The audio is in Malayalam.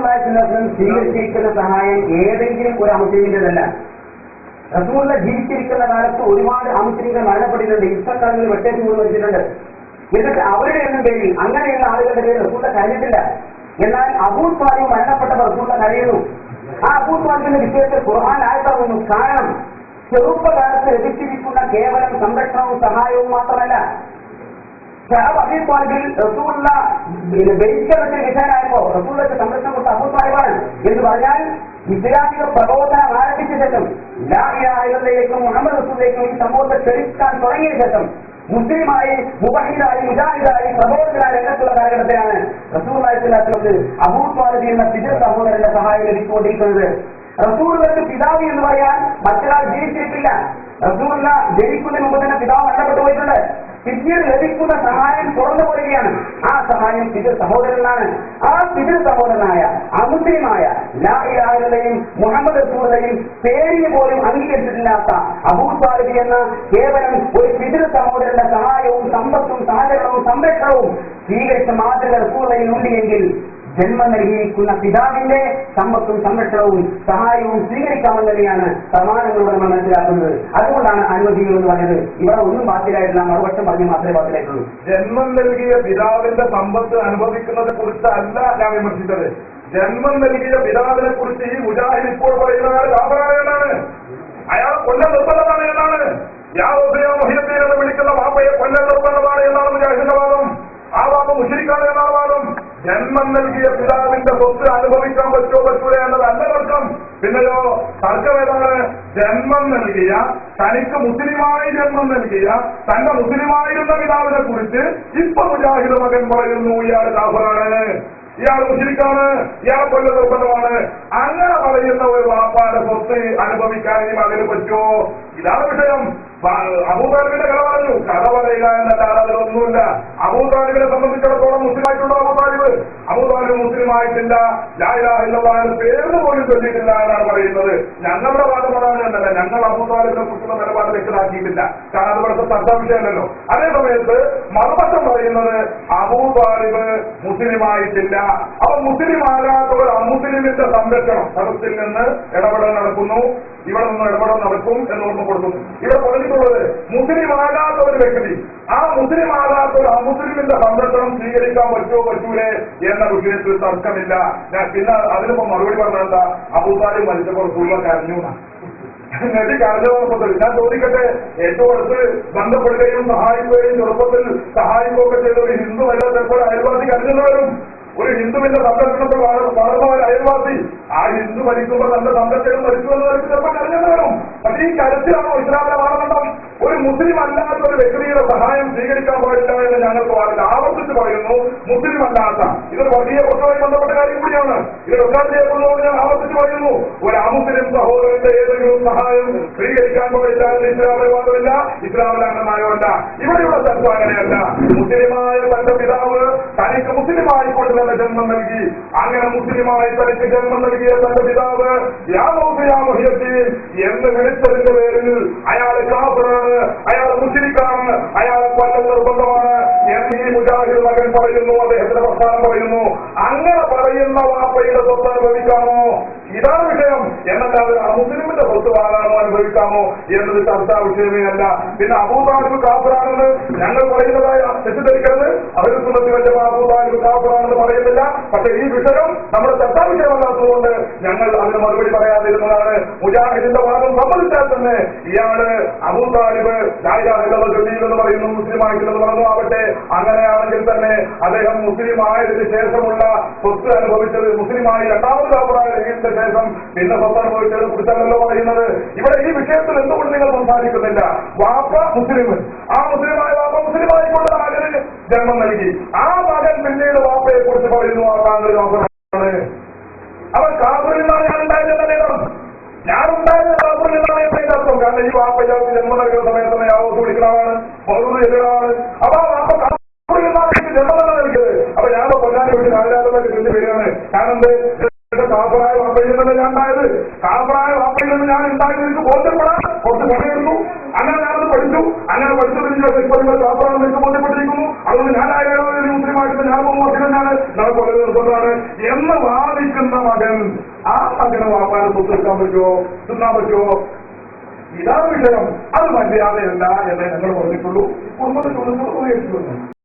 സ്വീകരിച്ചിരിക്കുന്ന സഹായം ഏതെങ്കിലും ഒരു അമുസ്ലിമിന്റേതല്ല. റസൂലുള്ള ജീവിച്ചിരിക്കുന്ന കാലത്ത് ഒരുപാട് അമുസ്ലിങ്ങൾ മരണപ്പെട്ടിട്ടുണ്ട്, യുദ്ധക്കാലങ്ങളിൽ വെട്ടേറ്റ് പോയി മരിച്ചിട്ടുണ്ട്. എന്നിട്ട് അവരുടെ എണ്ണം പേരിൽ അങ്ങനെയുള്ള ആളുകളുടെ പേര് റസൂലുള്ള കഴിഞ്ഞിട്ടില്ല. എന്നാൽ അബൂ ത്വാലിബ് മരണപ്പെട്ട റസൂലുള്ള കഴിയുന്നു. ആ അബൂ ത്വാലിബിന്റെ വിഷയത്തിൽ ഖുർആൻ ആയത്താവുന്നു. കാരണം ചെറുപ്പകാലത്ത് ലഭിച്ചിരിക്കുന്ന കേവലം സംരക്ഷണവും സഹായവും മാത്രമല്ല, അബൂ ത്വാലിബിൽ റസൂലുള്ള ബഹിഷ്കരണത്തിന് വിധേയനായപ്പോ റസൂലുള്ളാഹിക്ക് സംരക്ഷണം കൊടുത്ത അബൂ ത്വാലിബാണ് എന്ന് പറഞ്ഞാൽ ഇസ്ലാമിക പ്രബോധനം ആരംഭിച്ച ശേഷം ലാ ഇലാഹ ഇല്ലല്ലാഹുവിലേക്കും മുഹമ്മദ് റസൂലിലേക്കും ഈ സമൂഹത്തെ ക്ഷണിക്കാൻ തുടങ്ങിയ ശേഷം മുസ്ലിമായി മുബഹിദായി മുജാഹിദായി പ്രബോധനായ രംഗത്തുള്ള കാലഘട്ടത്തിലാണ് റസൂലുള്ളാഹി സ്വല്ലല്ലാഹു അലൈഹി വസല്ലം അബൂ ത്വാലിബ് എന്ന ഫിദർ സഹോദരന്റെ സഹായം ലഭിച്ചുകൊണ്ടിരിക്കുന്നത്. റസൂലുള്ളാഹിക്ക് പിതാവ് എന്ന് പറയാൻ മറ്റൊരാൾ ജീവിച്ചിട്ടില്ല. റസൂലുള്ള ജനിക്കുന്നതിന് മുമ്പ് തന്നെ പിതാവ് മരണപ്പെട്ടു പോയിട്ടുണ്ട്. പിന്നീട് ലഭിക്കുന്ന സഹായം തുറന്നു പോവുകയാണ്. ആ സഹായം ഫിദർ സഹോദരനാണ്. ആ ഫിദർ സഹോദരനായ അമുസ്ലിമായ ലാ ഇലാഹ ഇല്ലല്ലാഹുവിനെയും മുഹമ്മദ് റസൂലിനെയും പേരിന് പോലും അംഗീകരിച്ചിട്ടില്ലാത്ത അബൂ ത്വാലിബ് എന്ന കേവലം ഒരു ഫിദർ സഹോദരന്റെ സഹായവും സമ്പത്തും സഹകരണവും സംരക്ഷണവും സ്വീകരിച്ച മാതൃക റസൂലിൽ ഉണ്ടെങ്കിൽ ജന്മം നൽകിയിരിക്കുന്ന പിതാവിന്റെ സമ്പത്തും സംരക്ഷണവും സഹായവും സ്വീകരിക്കാമെന്ന് തന്നെയാണ് പ്രമാണങ്ങളോട് നമ്മൾ മനസ്സിലാക്കുന്നത്. അതുകൊണ്ടാണ് അനുമതികൾ എന്ന് പറഞ്ഞത്. ഇവിടെ ഒന്നും ബാത്തിലായിട്ടില്ല, മറുപക്ഷം പറഞ്ഞു മാത്രമേ ബാത്തിലായിട്ടുള്ളൂ. ജന്മം നൽകിയ പിതാവിന്റെ സമ്പത്ത് അനുഭവിക്കുന്നതിനെ കുറിച്ചല്ല ഞാൻ വിമർശിച്ചത്. ജന്മം നൽകിയ പിതാവിനെ കുറിച്ച് ഈ മുജാഹിദ് ഇപ്പോൾ പറയുന്നത് കാഫറാണ്, അയാൾ കൊല്ലം നിർബന്ധമാണ് എന്നാണ്. യാവോദയോ മുഹിയദ്ദീൻ എന്ന് വിളിക്കുന്ന വാപ്പയെ കൊല്ലം നിർബന്ധമാണ് എന്നാണ് മുജാഹിദിന്റെ വാദം. ആ വാപ്പ മുശ്രിക്കാണ് എന്നാണ് വാദം. ജന്മം നൽകിയ പിതാവിന്റെ സ്വത്ത് അനുഭവിക്കാൻ പറ്റൂല എന്നതല്ല തർക്കം. പിന്നെയോ തർക്കം ഏതാണ്? ജന്മം നൽകിയ, തനിക്ക് മുസ്ലിമായി ജന്മം നൽകിയ, തന്റെ മുസ്ലിമായിരുന്ന പിതാവിനെ കുറിച്ച് ഇപ്പൊ മുജാഹിദ് മകൻ പറയുന്നു ഇയാൾ കാഫറാണ്, ഇയാൾ മുശ്രിക്കാണ്, ഇയാൾ കൊല്ല നിർബന്ധമാണ്. അങ്ങനെ പറയുന്ന ഒരു വാപ്പാന്റെ സ്വത്ത് അനുഭവിക്കാൻ ഈ മകന് പറ്റുമോ? ഇതാണ് വിഷയം. അബൂ താലിബിന്റെ കഥ പറഞ്ഞു. കഥ പറയില്ല എന്നല്ലാതെ അതിലൊന്നുമില്ല. അബൂ താലിബിനെ സംബന്ധിച്ചിടത്തോളം മുസ്ലിമായിട്ടുണ്ടോ അബൂ താലിബ്? അബൂ താലിബ് മുസ്ലിമായിട്ടില്ല, ലാ ഇലാഹ ഇല്ലല്ലാഹ് പേരിന് പോലും ചൊല്ലിയിട്ടില്ല എന്നാണ് പറയുന്നത്. ഞങ്ങളുടെ വാദം അതാണ് എന്നല്ല, ഞങ്ങൾ അബൂ താലിബിനെ കുറിച്ചുള്ള നിലപാട് വ്യക്തമാക്കിയിട്ടില്ല. കാരണം അത് ഇവിടുത്തെ ചർച്ചാ വിഷയമല്ലല്ലോ. അതേ സമയത്ത് മറുപക്ഷം പറയുന്നത് അബൂ താലിബ് മുസ്ലിമായിട്ടില്ല. അപ്പൊ മുസ്ലിമാകാത്ത ഒരു അമുസ്ലിമിന്റെ സംരക്ഷണം സദസ്സിൽ നിന്ന് ഇടപെടൽ നടക്കുന്നു, ഇവിടെ നിന്ന് ഇടപെടൽ നടക്കും എന്ന് ഓർമ്മപ്പെടുത്തുന്നു. ഇവിടെ പറഞ്ഞിട്ടുള്ളത് മുസ്ലിമാകാത്ത ഒരു വ്യക്തി, ആ മുസ്ലിമാകാത്ത ഒരു അമുസ്ലിമിന്റെ സംരക്ഷണം സ്വീകരിക്കാൻ പറ്റൂലേ എന്ന വിഷയത്തിൽ തർക്കമില്ല. ഞാൻ പിന്നെ അതിനിപ്പോ മറുപടി പറഞ്ഞെന്താ, അബൂ താലിബ് മരിച്ചപ്പോൾ റസൂലുള്ളാഹി കരഞ്ഞു. നബി കരഞ്ഞപ്പോൾ ഞാൻ ചോദിക്കട്ടെ, ഏറ്റവും അടുത്ത് ബന്ധപ്പെടുകയും സഹായിക്കുകയും ചെറുപ്പത്തിൽ സഹായിക്കുകയൊക്കെ ചെയ്ത ഒരു ഹിന്ദു അല്ല ചിലപ്പോൾ അയൽവാസി കരഞ്ഞു വരും. ഒരു ഹിന്ദുവിന്റെ സംരക്ഷണത്തിൽ വളർന്ന ഒരു അയൽവാസി ആ ഹിന്ദു മരിക്കുമ്പോൾ തന്റെ സംരക്ഷണം മരിക്കുമെന്ന് വരച്ച് ചിലപ്പോൾ കരഞ്ഞെന്ന് വരും. പക്ഷേ ഈ കരച്ചിലാണോ ഇസ്ലാമിന്റെ മാനദണ്ഡം? ഒരു മുസ്ലിം അല്ലാത്ത ഒരു വ്യക്തിയുടെ സഹായം സ്വീകരിക്കാൻ പാടില്ല എന്ന് ഞങ്ങൾക്ക് പാടില്ല. ആവർത്തിച്ച് പറയുന്നു, മുസ്ലിം അല്ലാത്ത, ഇതൊരു വർഗീയ പ്രശ്നവുമായി ബന്ധപ്പെട്ട കാര്യം കൂടിയാണ്. ഇത് റെക്കോർഡ് ചെയ്യപ്പെടുന്നതുകൊണ്ട് ഞാൻ ആവർത്തിച്ച് പറയുന്നു, ഒരു അമുസ്ലിം സഹോദരന്റെ ഏതെങ്കിലും സഹായം സ്വീകരിക്കാൻ പാടില്ല എന്ന് ഇസ്ലാമിലെ വാദമില്ല, ഇസ്ലാമിലെ അംഗമായല്ല. ഇവിടെയുള്ള ചർച്ച അങ്ങനെയല്ല. മുസ്ലിമായ തന്റെ പിതാവ് തനിക്ക് മുസ്ലിമായിക്കൊണ്ട് തന്നെ ജന്മം നൽകി, അങ്ങനെ മുസ്ലിമായി തനിക്ക് ജന്മം നൽകിയ തന്റെ പിതാവ് യാ മുഹിയദ്ദീൻ എന്ന് വിളിച്ചതിന്റെ പേരിൽ അയാൾ കാഫിറാണ്, അയാൾ മുശ്രിക്കാണ്, അയാളെ കൊല്ലം നിർബന്ധമാണ് എന്ന് ഈ മുജാഹിദ് മകൻ പറയുന്നു, അദ്ദേഹത്തിന്റെ പ്രസ്ഥാനം പറയുന്നു. അങ്ങനെ പറയുന്ന വാപ്പയുടെ സ്വത്ത് അനുഭവിക്കാമോ? ഇതാണ് വിഷയം. എന്നല്ലാതെ അമുസ്ലിമിന്റെ സ്വത്ത് വാങ്ങാനോ അനുഭവിക്കാമോ എന്നത് ചർച്ചാ വിഷയമേ അല്ല. പിന്നെ അബൂ താലിബ് കാഫിറാണെന്ന് ഞങ്ങൾ പറയുന്നതായ തെറ്റിദ്ധരിക്കരുത്. അവരുടെ സുന്നത്തിന്റെ അബൂ താലിബ് കാഫിറാണെന്ന് പറയുന്നില്ല. പക്ഷെ ഈ വിഷയം നമ്മുടെ ചർച്ചാ വിഷയമല്ലാത്തതുകൊണ്ട് ഞങ്ങൾ അതിന് മറുപടി പറയാതിരുന്നതാണ്. മുജാഹിദിന്റെ വാദം സമ്മതിച്ചാൽ തന്നെ ഇയാള് അബൂ താലിബ് ലാ ഇലാഹ ഇല്ലല്ലാഹ് ചൊല്ലിയില്ലെന്ന് പറയുന്നു, മുസ്ലിമായിട്ടില്ലെന്ന് പറഞ്ഞു ആവട്ടെ. അങ്ങനെയാണെങ്കിൽ തന്നെ അദ്ദേഹം മുസ്ലിം ആയതിനു ശേഷമുള്ള സ്വത്ത് അനുഭവിച്ചത്, മുസ്ലിമായി രണ്ടാമത് കാഫിറായ ശേഷം പിന്നെ സ്വത്ത് അനുഭവിച്ചതിനെ കുറിച്ചല്ലോ പറയുന്നത്. ഇവിടെ ഈ വിഷയത്തിൽ എന്തുകൊണ്ട് നിങ്ങൾ സംസാരിക്കുന്നില്ല? വാപ്പ മുസ്ലിം, ആ മുസ്ലിമായ വാപ്പ മുസ്ലിമായിക്കൊണ്ട് മകന് ജന്മം നൽകി, ആ മകൻ പിന്നീട് വാപ്പയെ കുറിച്ച് പറയുന്നു ആ താങ്കൾ കാഫിറാണ്. അവൻ കാഫിറിൽ നിന്നാണ് ഞാൻ ഉണ്ടായിരുന്നത്, ഞാനുണ്ടായിരുന്ന കാഫിറിൽ നിന്നാണ് എന്റെ അർത്ഥം. കാരണം ഈ വാപ്പ ഇയാൾക്ക് ജന്മം നൽകുന്ന സമയത്ത് തന്നെ യാവോസ് വിളിക്കണമാണ്, മൗലൂദ് ചെല്ലണമാണ്. അപ്പൊ ആ വാപ്പ കാഫിറിൽ നിന്നാണ് എനിക്ക് ജന്മം തന്നെ നൽകിയത്. അപ്പൊ ഞാൻ കൊല്ലാനെ വിട്ട് കാലാലയമായിട്ട് ചെല്ലി വരികയാണ്. കാരണം കാഫറായ വാപ്പയിൽ നിന്ന് ഞാൻ ഉണ്ടായത്, കാഫറായ വാപ്പയിൽ നിന്ന് ഞാൻ ഉണ്ടായത് എനിക്ക് ബോധ്യപ്പെടാൻ കുറച്ച് സമയമെടുത്തു. അങ്ങനെ ഞാനത് പഠിച്ചു. അങ്ങനെ പഠിച്ചതിന് ശേഷം ഇപ്പോൾ നിങ്ങൾ കാഫറാണെന്ന് എനിക്ക് ബോധ്യപ്പെട്ടിരിക്കുന്നു. അതുകൊണ്ട് ഞാൻ ആയാലും മുസ്ലിമായിട്ട് ഞാൻ മുസ്ലിം, ഞാൻ കൊല്ലം നിർബന്ധമാണ് എന്ന് വാദിക്കുന്ന അങ്ങനെ വാപ്പാനെ സ്വത്ത് വെക്കാൻ പറ്റുമോ, തിന്നാൻ പറ്റുമോ? ഇതാണ് വിഷയം. അത് മര്യാദയല്ല എന്നേ ഞങ്ങൾ പറഞ്ഞിട്ടുള്ളൂ. കുടുംബത്തെ ചോദിച്ചു